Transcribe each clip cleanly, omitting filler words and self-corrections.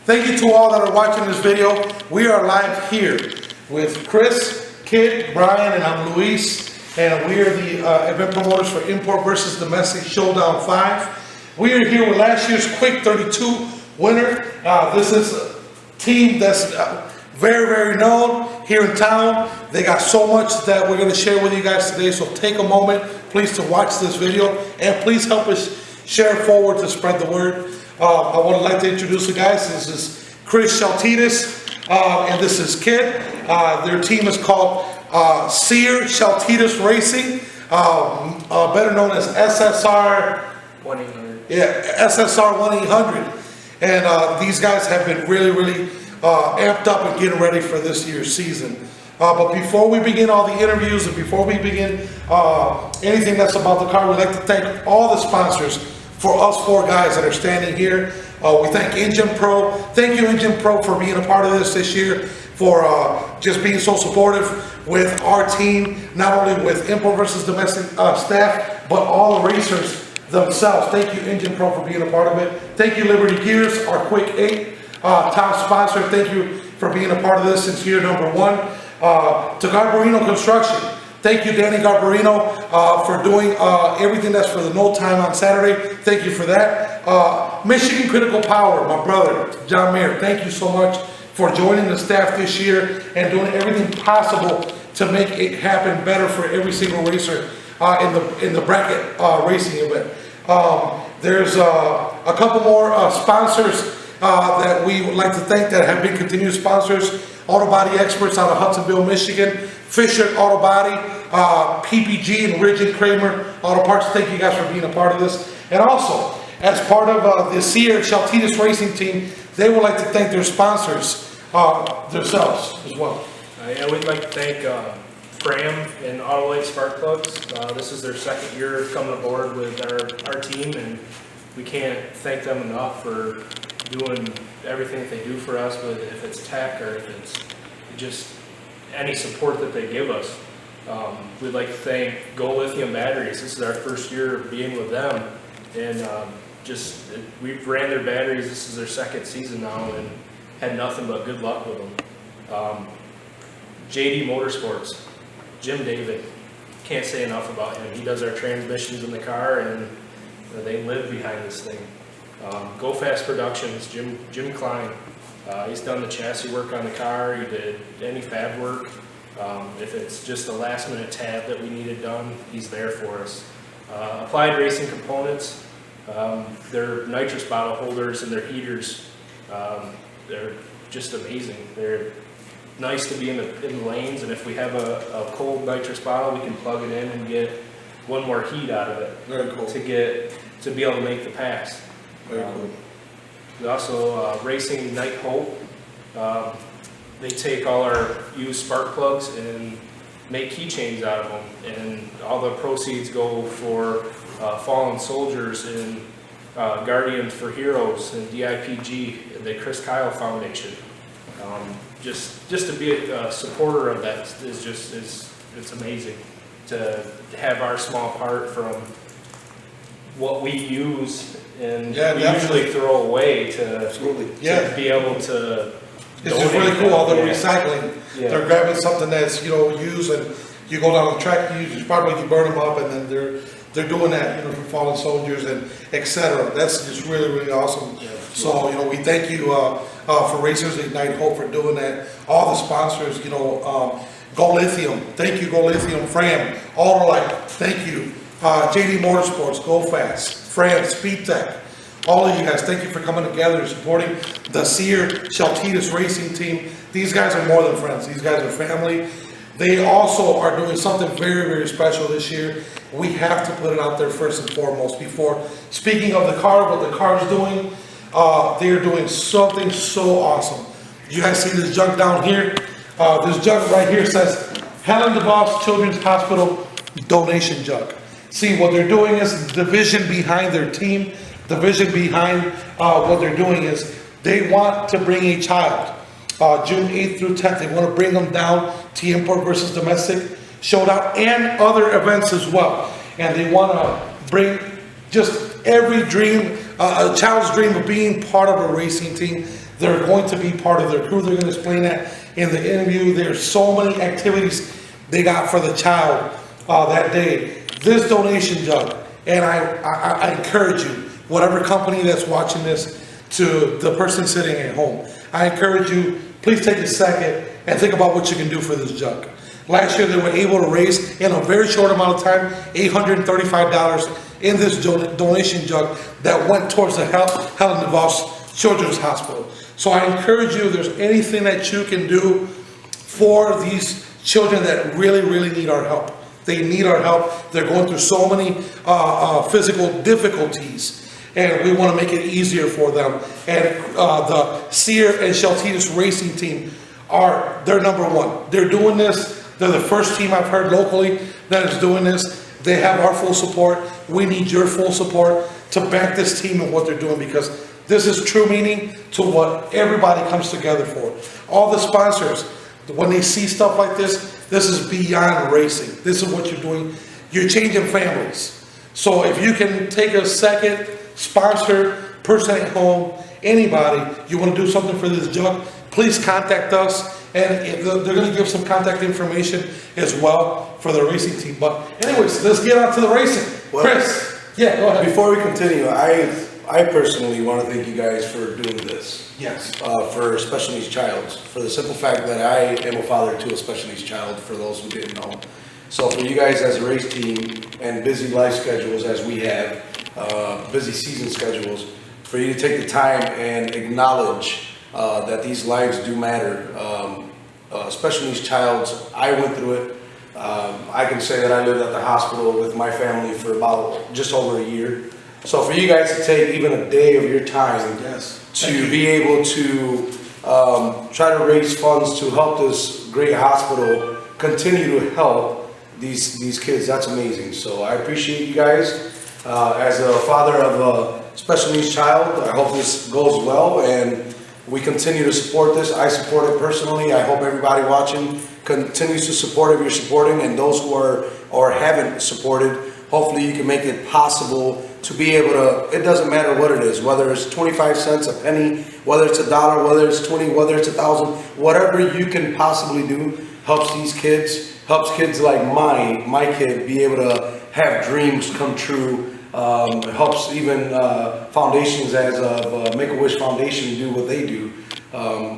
Thank you to all that are watching this video. We are live here with Chris, Kid, Brian, and I'm Luis. And we are the event promoters for Import versus Domestic Showdown 5. We are here with last year's Quick 32 winner. This is a team that's very, very known here in town. They got so much that we're going to share with you guys today. So take a moment, please, to watch this video. And please help us share it forward to spread the word. I would like to introduce you guys. This is Chris Shaltitas, and this is Kid. Their team is called SSR1800 Racing, better known as SSR1800. Yeah, SSR1800. And these guys have been really amped up and getting ready for this year's season. But before we begin all the interviews and before we begin anything that's about the car, we'd like to thank all the sponsors for us four guys that are standing here. We thank Engine Pro. Thank you, Engine Pro, for being a part of this year, for just being so supportive with our team, not only with Import versus Domestic staff, but all the racers themselves. Thank you, Engine Pro, for being a part of it. Thank you, Liberty Gears, our Quick 8 top sponsor. Thank you for being a part of this since year number 1. To Garbarino Construction. Thank you, Danny Garbarino, for doing everything that's for the No Time on Saturday. Thank you for that. Michigan Critical Power, my brother, John Mayer, thank you so much for joining the staff this year and doing everything possible to make it happen better for every single racer in the bracket racing event. There's a couple more sponsors that we would like to thank that have been continued sponsors. Auto Body Experts out of Hudsonville, Michigan. Fisher Auto Body, PPG, and Ridge & Kramer Auto Parts. Thank you guys for being a part of this. And also, as part of the SSR1800 Racing team, they would like to thank their sponsors themselves as well. Yeah, we'd like to thank Fram and Auto Lake Spark Plugs. This is their second year coming aboard with our team, and we can't thank them enough for doing everything that they do for us, but if it's tech or if it's just any support that they give us. We'd like to thank Go Lithium Batteries. This is our first year being with them, and we've ran their batteries. This is their second season now, and had nothing but good luck with them. JD Motorsports, Jim David, can't say enough about him. He does our transmissions in the car, and they live behind this thing. Go Fast Productions, Jim Klein. He's done the chassis work on the car. He did any fab work. If it's just a last minute tab that we needed done, he's there for us. Applied Racing Components, their nitrous bottle holders and their heaters, they're just amazing. They're nice to be in the lanes, and if we have a cold nitrous bottle, we can plug it in and get one more heat out of it. Very cool. To be able to make the pass. Very cool. We also Racing Night Hope. They take all our used spark plugs and make keychains out of them, and all the proceeds go for fallen soldiers and Guardians for Heroes and DIPG, the Chris Kyle Foundation. Just to be a supporter of that is it's amazing to have our small part from what we use and we usually throw away to be able to. It's just really cool, all the recycling. Yeah. They're grabbing something that's used, and you go down the track, you probably burn them up, and then they're doing that, for fallen soldiers and etc. That's just really awesome. Yeah. So we thank you for Racers Ignite Hope for doing that. All the sponsors, Go Lithium, thank you, Go Lithium, Fram, Auto Light, thank you, JD Motorsports, Go Fast, Fram, Speed Tech. All of you guys, thank you for coming together and supporting the SSR1800 Racing team. These guys are more than friends. These guys are family. They also are doing something very special this year. We have to put it out there first and foremost. Before speaking of the car, what the car is doing, they're doing something so awesome. You guys see this junk down here? This junk right here says Helen DeVos Children's Hospital donation junk. See, what they're doing is the vision behind their team. The vision behind what they're doing is they want to bring a child, June 8th through 10th, they want to bring them down to Import versus Domestic Showdown and other events as well. And they want to bring just every dream, a child's dream of being part of a racing team. They're going to be part of their crew. They're going to explain that in the interview. There's so many activities they got for the child that day. This donation jug, and I encourage you, whatever company that's watching this, to the person sitting at home, I encourage you, please take a second and think about what you can do for this jug. Last year, they were able to raise, in a very short amount of time, $835 in this donation jug that went towards the Helen DeVos Children's Hospital. So I encourage you, if there's anything that you can do for these children that really, really need our help. They need our help. They're going through so many physical difficulties, and we want to make it easier for them. And the Sear and Sheltitas racing team they're number one. They're doing this. They're the first team I've heard locally that is doing this. They have our full support. We need your full support to back this team and what they're doing, because this is true meaning to what everybody comes together for. All the sponsors, when they see stuff like this is beyond racing. This is what you're doing. You're changing families. So if you can take a second, sponsor, person at home, anybody, you want to do something for this jug, please contact us. And they're going to give some contact information as well for the racing team. But anyways, let's get on to the racing. Well, Chris, yeah, go ahead. Before we continue, I personally want to thank you guys for doing this. Yes. For special needs child, for the simple fact that I am a father to a special needs child, for those who didn't know. So for you guys as a race team and busy life schedules as we have, busy season schedules, for you to take the time and acknowledge that these lives do matter. Special needs childs, I went through it. I can say that I lived at the hospital with my family for about just over a year. So for you guys to take even a day of your time to be able to try to raise funds to help this great hospital continue to help these kids, that's amazing. So I appreciate you guys. As a father of a special needs child, I hope this goes well and we continue to support this. I support it personally. I hope everybody watching continues to support it if you're supporting, and those who are or haven't supported, hopefully you can make it possible to be able to, it doesn't matter what it is, whether it's 25 cents, a penny, whether it's $1, whether it's 20, whether it's 1,000, whatever you can possibly do helps these kids, helps kids like my kid be able to have dreams come true. Helps even foundations as of Make-A-Wish Foundation do what they do,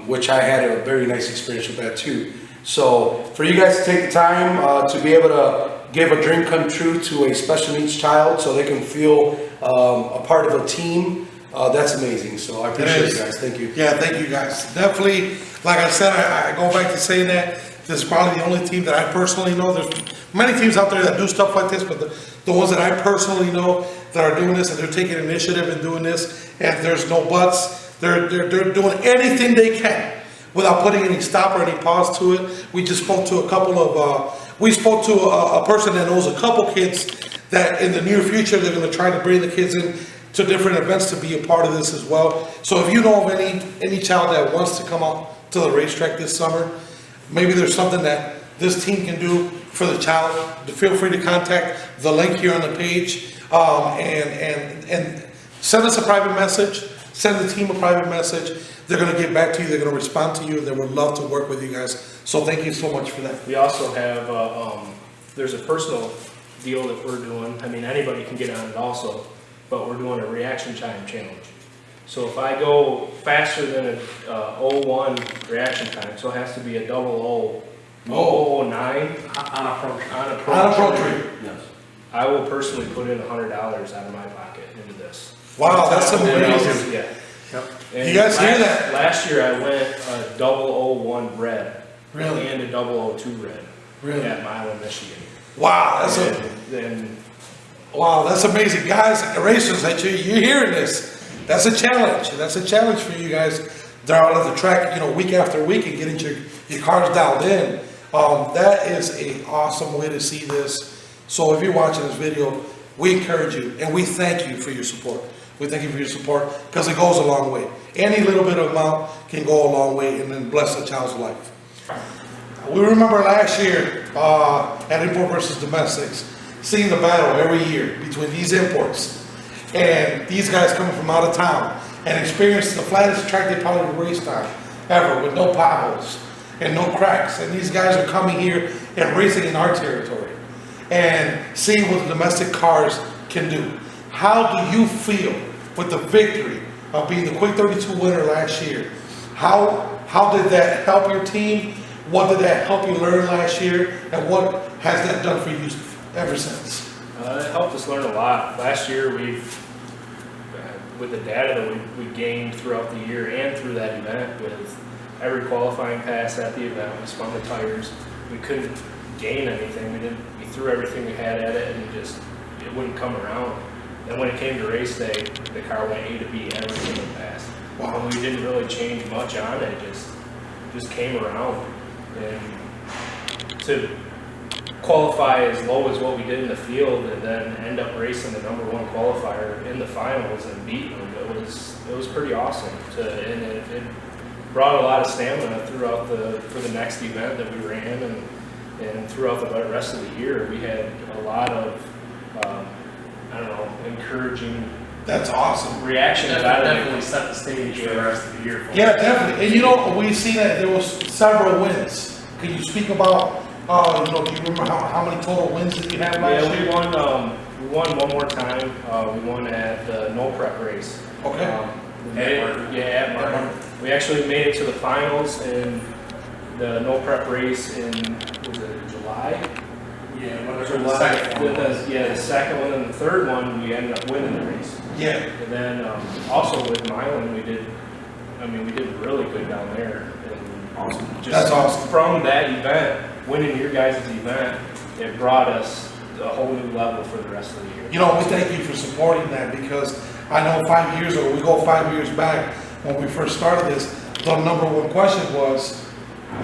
which I had a very nice experience with that too. So for you guys to take the time to be able to give a dream come true to a special needs child so they can feel a part of a team, that's amazing. So I appreciate you guys. Thank you. Yeah, thank you guys. Definitely, like I said, I go back to saying that this is probably the only team that I personally know. There's many teams out there that do stuff like this, but the ones that I personally know that are doing this and they're taking initiative and doing this, and there's no buts, they're doing anything they can without putting any stop or any pause to it. We just spoke to a couple of, we spoke to a person that knows a couple kids that in the near future they're going to try to bring the kids in to different events to be a part of this as well. So if you know of any child that wants to come out to the racetrack this summer, maybe there's something that this team can do for the child, feel free to contact the link here on the page and send us a private message, send the team a private message. They're going to get back to you, they're going to respond to you, and they would love to work with you guys. So thank you so much for that. We also have, there's a personal deal that we're doing. I mean, anybody can get on it also, but we're doing a reaction time challenge. So if I go faster than a 01 reaction time, so it has to be a 0009 on approach. Yes. I will personally put in $100 out of my pocket into this. Wow, that's amazing. Yeah. You guys hear that? Last year I went a 001 red. Really? And a 002 red. Really? At Milan, Michigan. Wow, Wow, that's amazing. Guys, racers, that you're hearing this. That's a challenge. That's a challenge for you guys. They're out on the track, week after week and getting your cars dialed in. That is an awesome way to see this. So if you're watching this video, we encourage you and we thank you for your support. We thank you for your support because it goes a long way. Any little bit of amount can go a long way and then bless a child's life. We remember last year at Import versus Domestics, seeing the battle every year between these imports and these guys coming from out of town. and experienced the flattest track they probably raced on ever, with no potholes and no cracks. And these guys are coming here and racing in our territory and seeing what the domestic cars can do. How do you feel with the victory of being the Quick 32 winner last year? How did that help your team? What did that help you learn last year? And what has that done for you ever since? It helped us learn a lot. Last year, with the data that we gained throughout the year and through that event, with every qualifying pass at the event, we spun the tires. We couldn't gain anything. We threw everything we had at it, and it wouldn't come around. Then when it came to race day, the car went A to B every single pass. Wow. And we didn't really change much on it. Just came around. And to qualify as low as what we did in the field and then end up racing the #1 qualifier in the finals and beating them, it was pretty awesome. And it brought a lot of stamina throughout for the next event that we ran, and throughout the rest of the year. We had a lot of encouraging. That's awesome. Reactions That out of it. definitely set the stage for the rest of the year. Yeah, definitely. And you know, we've seen that there was several wins. Can you speak about, do you remember how many total wins did you have last Yeah, year? we won one more time. We won at the no prep race. Okay. At Martin. We actually made it to the finals in the no prep race in, was it July? Yeah, the second one was. The second one and the third one, we ended up winning the race. Yeah. And then also with Milan, we did really good down there. And Awesome. just That's awesome. From that event, winning your guys' event, it brought us a whole new level for the rest of the year. You know, we thank you for supporting that, because I know 5 years ago, we go 5 years back, when we first started this, the #1 question was,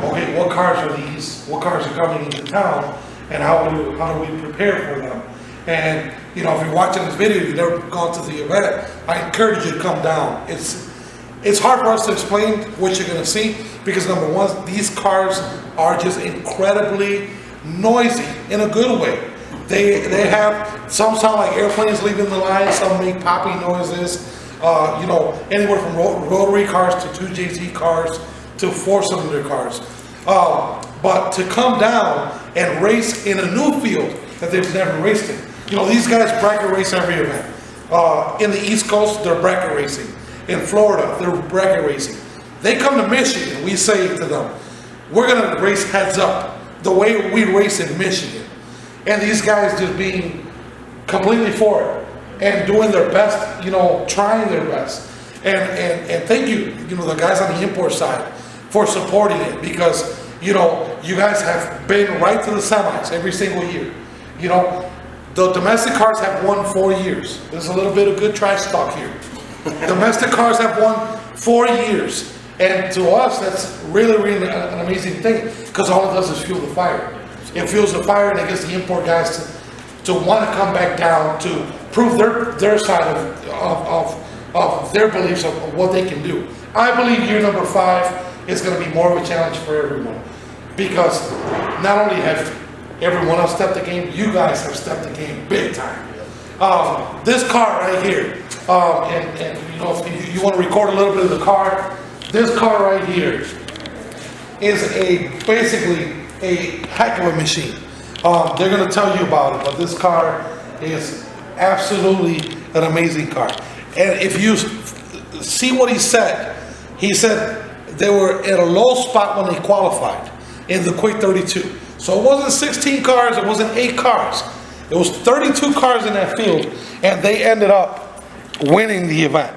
okay, what cars are these? What cars are coming into town? And how do we prepare for them? And, if you're watching this video, you've never gone to the event, I encourage you to come down. It's hard for us to explain what you're gonna see, because #1, these cars are just incredibly noisy in a good way. They have, some sound like airplanes leaving the line, some make popping noises, anywhere from rotary cars to 2JZ cars to 4-cylinder cars. But to come down and race in a new field that they've never raced in. These guys bracket race every event. In the East Coast, they're bracket racing. In Florida, they're bracket racing. They come to Michigan, we say to them, we're gonna race heads up, the way we race in Michigan. And these guys just being completely for it and doing their best, trying their best. And thank you, the guys on the import side for supporting it, because, you guys have been right to the semis every single year. The domestic cars have won 4 years. There's a little bit of good trash talk here. Domestic cars have won 4 years. And to us, that's really, really an amazing thing, because all it does is fuel the fire. It fuels the fire, and it gets the import guys to want to come back down to prove their side of their beliefs of what they can do. I believe year #5 is going to be more of a challenge for everyone, because not only have everyone else stepped the game, you guys have stepped the game big time. This car right here, and if you want to record a little bit of the car, this car right here is basically a heck of a machine. They're going to tell you about it, but this car is absolutely an amazing car. And if you see what he said they were at a low spot when they qualified in the Quick 32. So it wasn't 16 cars, it wasn't 8 cars. It was 32 cars in that field, and they ended up winning the event,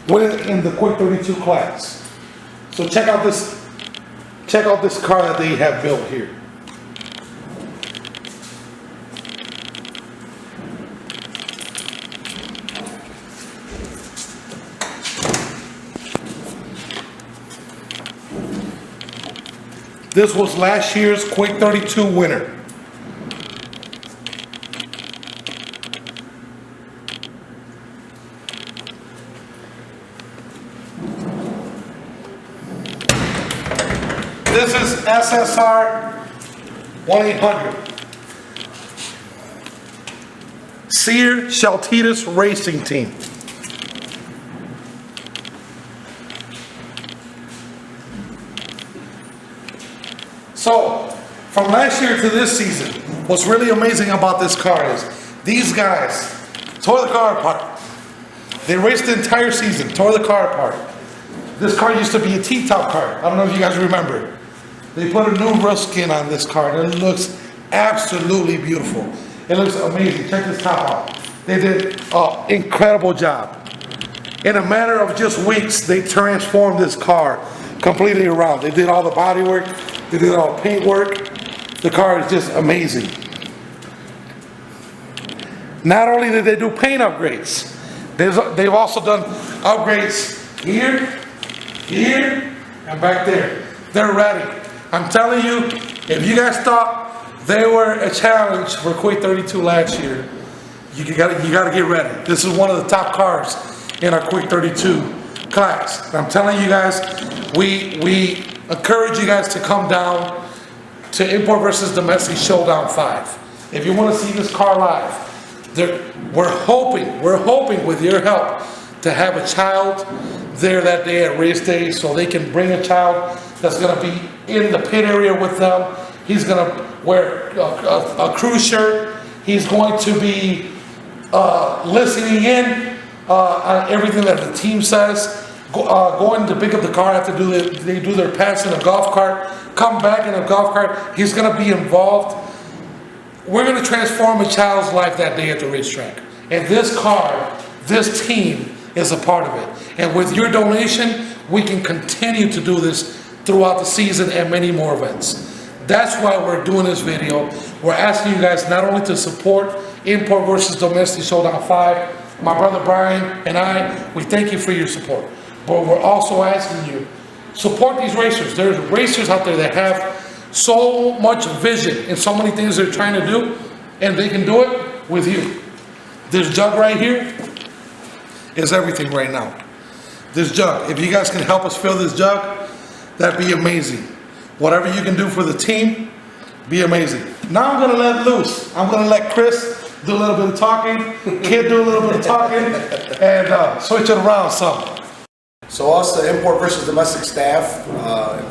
winning in the Quick 32 class. So check out this car that they have built here. This was last year's Quick 32 winner. This is SSR1800. Sear Shaltitas Racing Team. So, from last year to this season, what's really amazing about this car is these guys tore the car apart. They raced the entire season, tore the car apart. This car used to be a T-top car. I don't know if you guys remember. They put a new roof skin on this car and it looks absolutely beautiful. It looks amazing. Check this top out. They did an incredible job. In a matter of just weeks, they transformed this car completely around. They did all the body work. They did all the paint work. The car is just amazing. Not only did they do paint upgrades, they've also done upgrades here, here, and back there. They're ready. I'm telling you, if you guys thought they were a challenge for Quick 32 last year, you gotta get ready. This is one of the top cars in our Quick 32 class. And I'm telling you guys, we encourage you guys to come down to Import versus Domestic Showdown 5. If you want to see this car live, we're hoping with your help to have a child there that day at race day, so they can bring a child that's going to be in the pit area with them. He's going to wear a crew shirt. He's going to be listening in on everything that the team says. Going to pick up the car after they do their pass in a golf cart. Come back in a golf cart. He's going to be involved. We're going to transform a child's life that day at the racetrack. And this car, this team is a part of it. And with your donation, we can continue to do this throughout the season and many more events. That's why we're doing this video. We're asking you guys not only to support Import versus Domestic Showdown 5, my brother Brian and I, we thank you for your support. But we're also asking you, support these racers. There's racers out there that have so much vision and so many things they're trying to do, and they can do it with you. This jug right here is everything right now. This jug, if you guys can help us fill this jug, that'd be amazing. Whatever you can do for the team, be amazing. Now I'm gonna let loose. I'm gonna let Chris do a little bit of talking, Kid do a little bit of talking, and switch it around some. So us, the Import versus Domestic staff,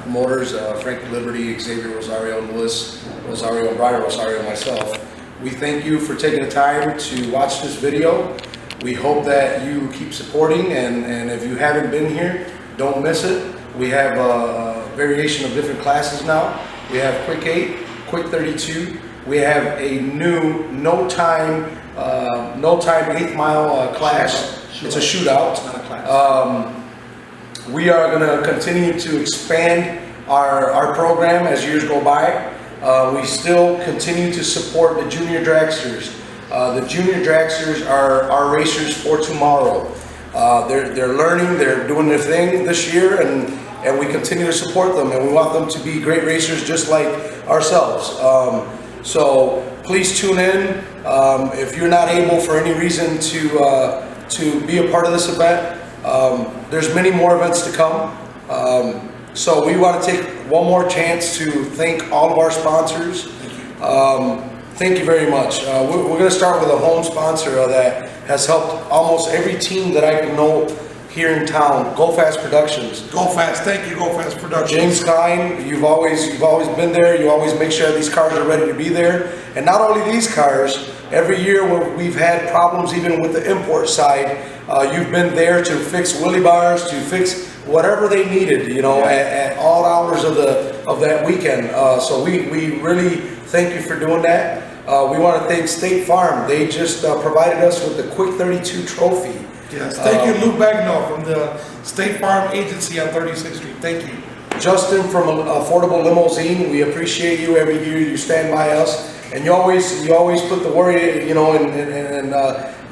promoters, Frank Liberty, Xavier Rosario, Luis Rosario, Brian Rosario, and myself, we thank you for taking the time to watch this video. We hope that you keep supporting, and if you haven't been here, don't miss it. We have a variation of different classes now. We have Quick 8, Quick 32. We have a new no time 8th mile class. It's a shootout. It's not a class. We are going to continue to expand our program as years go by. We still continue to support the junior dragsters. The junior dragsters are our racers for tomorrow. They're learning, they're doing their thing this year, and we continue to support them, and we want them to be great racers just like ourselves. So please tune in. If you're not able for any reason to be a part of this event, there's many more events to come. So we want to take one more chance to thank all of our sponsors. Thank you very much. We're going to start with a home sponsor that has helped almost every team that I can know here in town. Go Fast Productions. Go Fast, thank you, Go Fast Productions. James Klein, you've always been there. You always make sure these cars are ready to be there. And not only these cars, every year when we've had problems even with the import side, you've been there to fix wheelie bars, to fix whatever they needed, you know, at all hours of that weekend. So we really thank you for doing that. We want to thank State Farm. They just provided us with the Quick 32 trophy. Yes, thank you, Lou Bagnall from the State Farm Agency on 36th Street. Thank you. Justin from Affordable Limousine, we appreciate you. Every year you stand by us, and you always put the worry, you know, and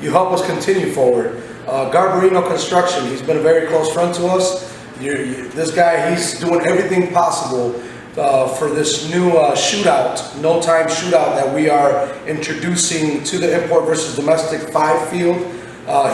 you help us continue forward. Garbarino Construction, he's been a very close friend to us. This guy, he's doing everything possible for this new shootout, no time shootout that we are introducing to the Import versus Domestic 5 field.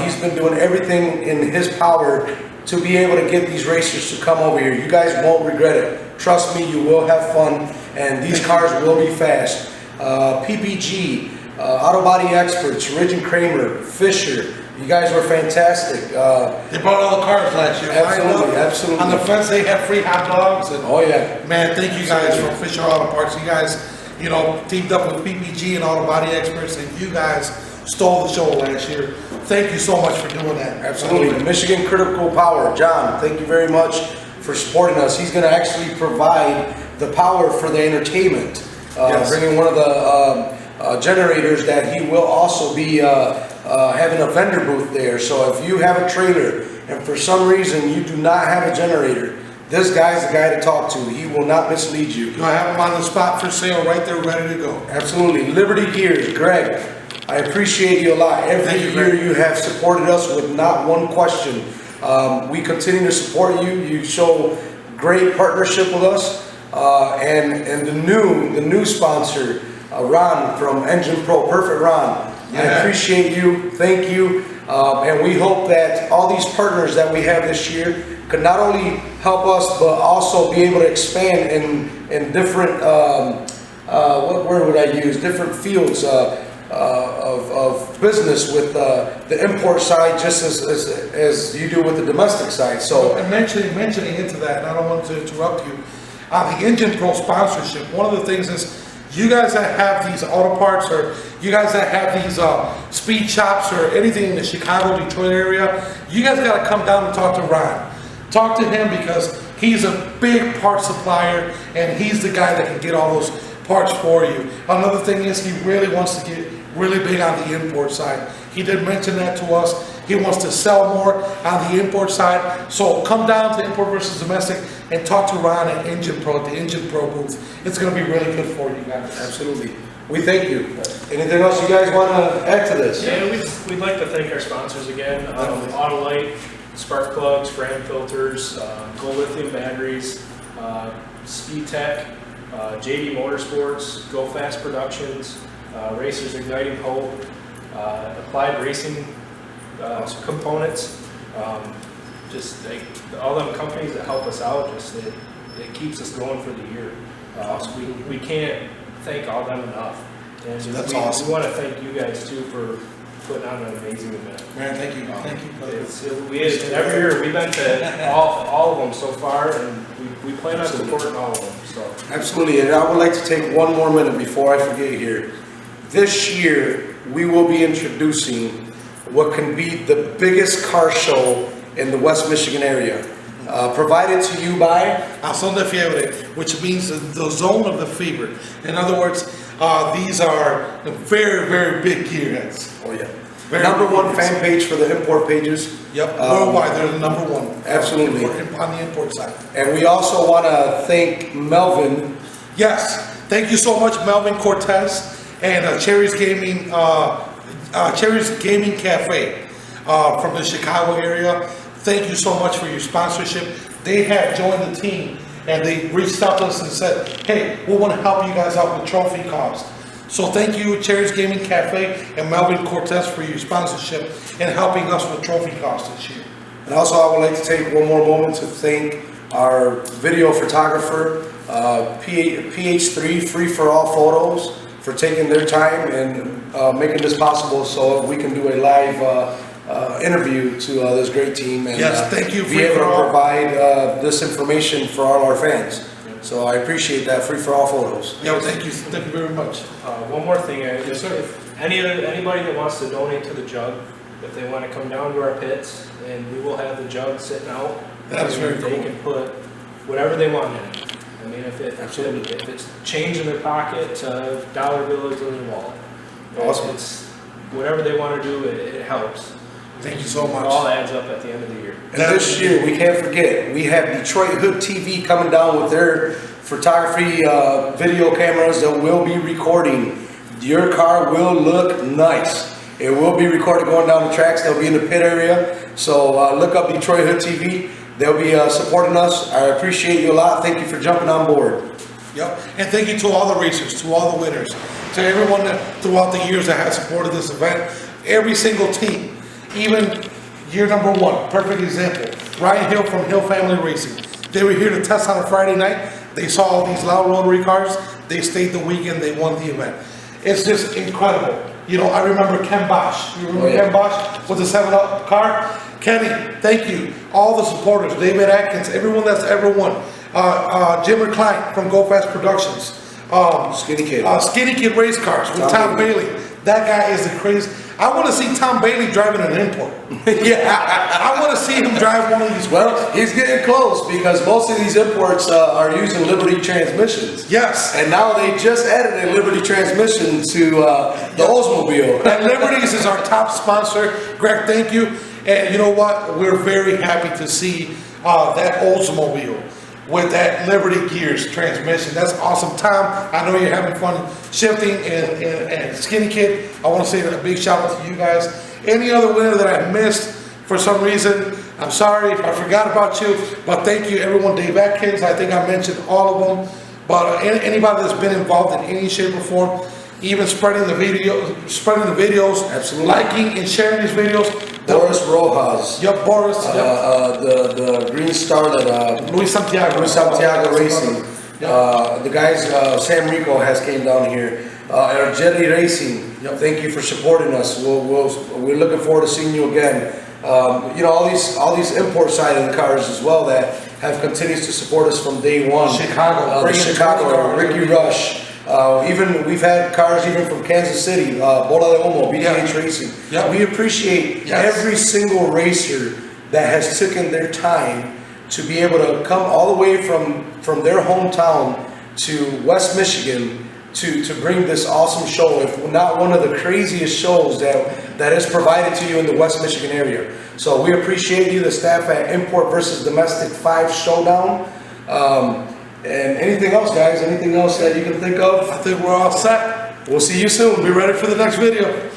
He's been doing everything in his power to be able to get these racers to come over here. You guys won't regret it. Trust me, you will have fun, and these cars will be fast. PPG, Auto Body Experts, Ridge and Kramer, Fisher, You guys were fantastic. They brought all the cars last year. Absolutely, absolutely. On the fence, they had free hot dogs. And Oh, yeah. man, thank you guys from Fisher Auto Parts. You guys, you know, teamed up with PPG and Auto Body Experts, and you guys stole the show last year. Thank you so much for doing that. Absolutely. Michigan Critical Power. John, thank you very much for supporting us. He's going to actually provide the power for the entertainment. Yes. Bringing one of the generators that he will also be having a vendor booth there. So if you have a trailer and for some reason you do not have a generator, this guy's the guy to talk to. He will not mislead you. I have them on the spot for sale right there, ready to go. Absolutely. Liberty Gears, Greg, I appreciate you a lot. Every year you have supported us with not one question. We continue to support you. You show great partnership with us. And the new sponsor, Ron from Engine Pro, Perfect Ron. I appreciate you. Thank you. And we hope that all these partners that we have this year could not only help us, but also be able to expand in different, what word would I use? Different fields of business with the import side, just as you do with the domestic side. So, and mentioning into that, and I don't want to interrupt you, the Engine Pro sponsorship, one of the things is, you guys that have these auto parts, or you guys that have these speed shops or anything in the Chicago, Detroit area, you guys got to come down and talk to Ron. Talk to him because he's a big part supplier and he's the guy that can get all those parts for you. Another thing is he really wants to get really big on the import side. He did mention that to us. He wants to sell more on the import side. So come down to Import versus Domestic and talk to Ron at Engine Pro, at the Engine Pro booth. It's going to be really good for you guys. absolutely. We thank you. Anything else you guys want to add to this? Yeah, we'd like to thank our sponsors again. Autolite, Spark Plugs, Fram Filters, Gold Lithium Batteries, Speed Tech, JD Motorsports, Go Fast Productions, Racers Igniting Hope, Applied Racing Components. Just all them companies that help us out, just it keeps us going for the year. So we can't thank all them enough. And That's awesome. We want to thank you guys too for putting on an amazing event. Man, thank you. Thank you. Every year we've been to all of them so far, and we plan on supporting all of them. So Absolutely, and I would like to take one more minute before I forget here. This year, we will be introducing what can be the biggest car show in the West Michigan area. Provided to you by A Son de Fiebre, which means the zone of the fever. In other words, these are very, very big gearheads. Oh yeah. Very Number big one gearheads. fan page for the import pages. Yep, worldwide, they're the number one. Absolutely. On the import side. And we also want to thank Melvin. Yes, thank you so much, Melvin Cortez and Cherry's Gaming Cafe from the Chicago area. Thank you so much for your sponsorship. They have joined the team and they reached out to us and said, hey, we want to help you guys out with trophy costs. So thank you, Cherry's Gaming Cafe and Melvin Cortez, for your sponsorship and helping us with trophy costs this year. And also, I would like to take one more moment to thank our video photographer, PH3 Free for All Photos, for taking their time and making this possible so we can do a live interview to this great team and Yes, thank you, be Free able for to All. provide this information for all our fans. So I appreciate that, Free for All Photos. Yeah, thank you very much. One more thing, Yes, sir. if anybody that wants to donate to the jug, if they want to come down to our pits, and we will have the jug sitting out. That is very They cool. can put whatever they want in it. I mean, if it's change in their pocket to dollar bills in their wallet. Awesome. It's whatever they want to do, it helps. Thank you so It all much. adds up at the end of the year. And this year, we can't forget, we have Detroit Hood TV coming down with their photography video cameras that will be recording. Your car will look nice. It will be recorded going down the tracks. They'll be in the pit area. So look up Detroit Hood TV. They'll be supporting us. I appreciate you a lot. Thank you for jumping on board. Yep, and thank you to all the racers, to all the winners, to everyone that throughout the years that has supported this event, every single team, even year number one, perfect example, Ryan Hill from Hill Family Racing. They were here to test on a Friday night. They saw all these loud rotary cars. They stayed the weekend. They won the event. It's just incredible. You know, I remember Ken Bosch. You remember Oh, yeah. Ken Bosch with the 7-Up car? Kenny, thank you. All the supporters, David Atkins, everyone that's ever won. Jim McCline from Go Fast Productions. Skinny Kid. Skinny Kid Race Cars with Tom Tom Bailey. That guy is the crazy. I want to see Tom Bailey driving an import. Yeah. I want to see him drive one of these. Well, he's getting close because most of these imports are using Liberty transmissions. Yes. And now they just added a Liberty transmission to the Oldsmobile. And Liberties is our top sponsor. Greg, thank you. And you know what? We're very happy to see that Oldsmobile with that Liberty Gears transmission. That's awesome. Tom, I know you're having fun shifting, and Skinny Kid, I want to say a big shout out to you guys. Any other winner that I missed for some reason, I'm sorry if I forgot about you, but thank you everyone. Dave Atkins, I think I mentioned all of them, but anybody that's been involved in any shape or form, even spreading the videos, Absolutely. liking and sharing these videos. Boris Rojas. Yep, Boris. The Green Starlet. Luis Santiago. Luis Santiago Racing. The guys, Sam Rico has came down here. Jetty Racing. Yep. Thank you for supporting us. We're looking forward to seeing you again. You know, all these import side of the cars as well that have continued to support us from day one. Chicago. The Chicago, Ricky Rush. Even we've had cars even from Kansas City, Bola de Humo, BTH Racing. Yeah. We appreciate every single racer that has taken their time to be able to come all the way from their hometown to West Michigan to bring this awesome show, if not one of the craziest shows that is provided to you in the West Michigan area. So we appreciate you, the staff at Import versus Domestic 5 Showdown. And anything else, guys? Anything else that you can think of? I think we're all set. We'll see you soon. Be ready for the next video.